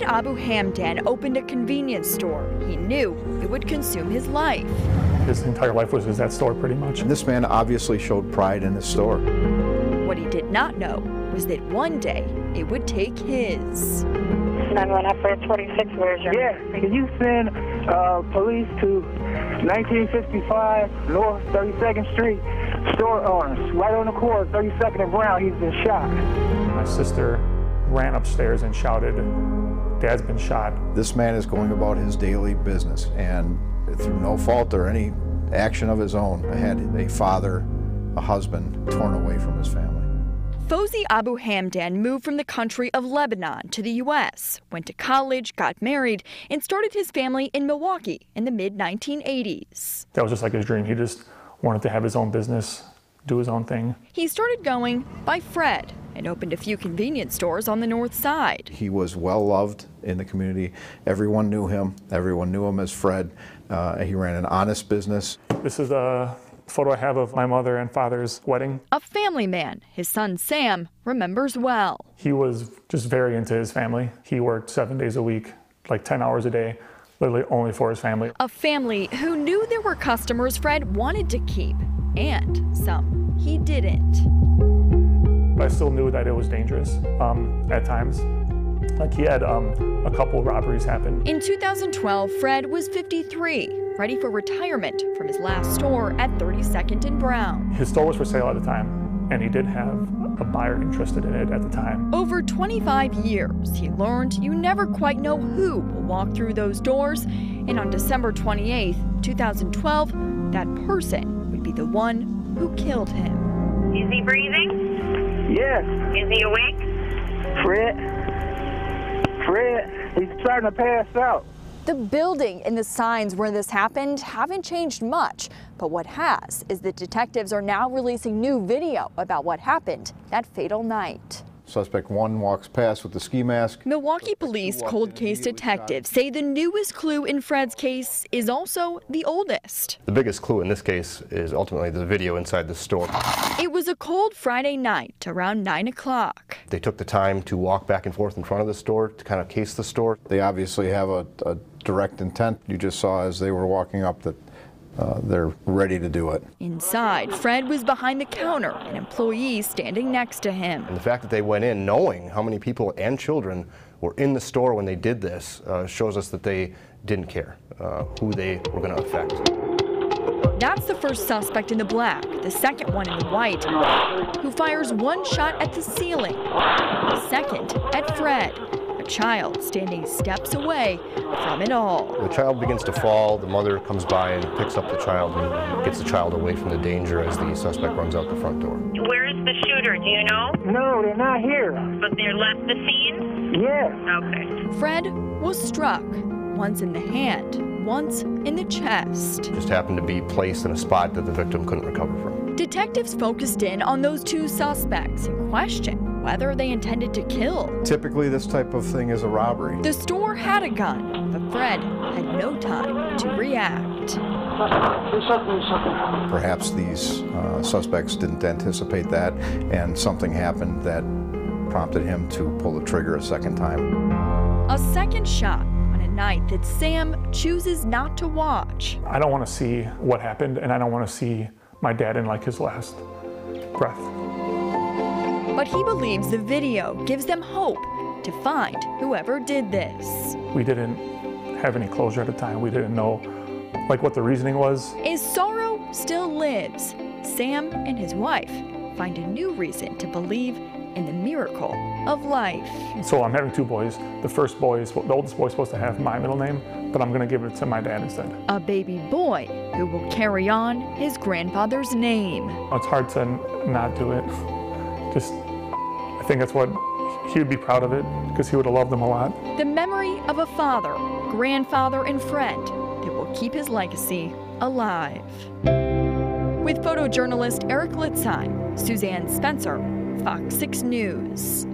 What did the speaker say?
Fred Abu-Hamdan opened a convenience store. He knew it would consume his life. His entire life was that store, pretty much. This man obviously showed pride in his store. What he did not know was that one day it would take his. 911 for 26, where's your... Yeah, can you send police to 1955 North 32nd Street, store owners, right on the corner, 32nd and Brown, he's been shot. My sister ran upstairs and shouted, "Dad's been shot." This man is going about his daily business, and through no fault or any action of his own, had a father, a husband, torn away from his family. Fred Abu-Hamdan moved from the country of Lebanon to the U.S., went to college, got married, and started his family in Milwaukee in the mid-1980s. That was just like his dream. He just wanted to have his own business, do his own thing. He started going by Fred and opened a few convenience stores on the north side. He was well loved in the community. Everyone knew him. Everyone knew him as Fred. He ran an honest business. This is a photo I have of my mother and father's wedding. A family man his son Sam remembers well. He was just very into his family. He worked 7 days a week, like 10 hours a day, literally only for his family. A family who knew there were customers Fred wanted to keep, and some he didn't. But I still knew that it was dangerous at times. Like, he had a couple robberies happen. In 2012, Fred was 53, ready for retirement from his last store at 32nd and Brown. His store was for sale at the time, and he did have a buyer interested in it at the time. Over 25 years, he learned you never quite know who will walk through those doors, and on December 28th, 2012, that person would be the one who killed him. Is he breathing? Yes. Is he awake? Fred, he's starting to pass out. The building and the signs where this happened haven't changed much, but what has is that detectives are now releasing new video about what happened that fatal night. Suspect 1 walks past with the ski mask. Milwaukee police cold case detectives say the newest clue in Fred's case is also the oldest. The biggest clue in this case is ultimately the video inside the store. It was a cold Friday night around 9 o'clock. They took the time to walk back and forth in front of the store to kind of case the store. They obviously have a direct intent. You just saw as they were walking up that they're ready to do it. Inside, Fred was behind the counter, an employee standing next to him. And the fact that they went in knowing how many people and children were in the store when they did this shows us that they didn't care who they were going to affect. That's the first suspect in the black, the second one in the white, who fires one shot at the ceiling, the second at Fred, a child standing steps away from it all. The child begins to fall. The mother comes by and picks up the child and gets the child away from the danger as the suspect runs out the front door. Where is the shooter? Do you know? No, they're not here. But they left the scene? Yes. Okay. Fred was struck, once in the hand, once in the chest. Just happened to be placed in a spot that the victim couldn't recover from. Detectives focused in on those two suspects and questioned whether they intended to kill. Typically, this type of thing is a robbery. The store had a gun, but Fred had no time to react. Perhaps these suspects didn't anticipate that, and something happened that prompted him to pull the trigger a second time. A second shot on a night that Sam chooses not to watch. I don't want to see what happened, and I don't want to see my dad in like his last breath. But he believes the video gives them hope to find whoever did this. We didn't have any closure at the time. We didn't know like what the reasoning was. As sorrow still lives, Sam and his wife find a new reason to believe in the miracle of life. So I'm having two boys. The oldest boy is supposed to have my middle name, but I'm gonna give it to my dad instead. A baby boy who will carry on his grandfather's name. It's hard to not do it. I think that's what he would be proud of it, because he would have loved them a lot. The memory of a father, grandfather, and friend that will keep his legacy alive. With photojournalist Eric Litzheim, Suzanne Spencer, Fox 6 News.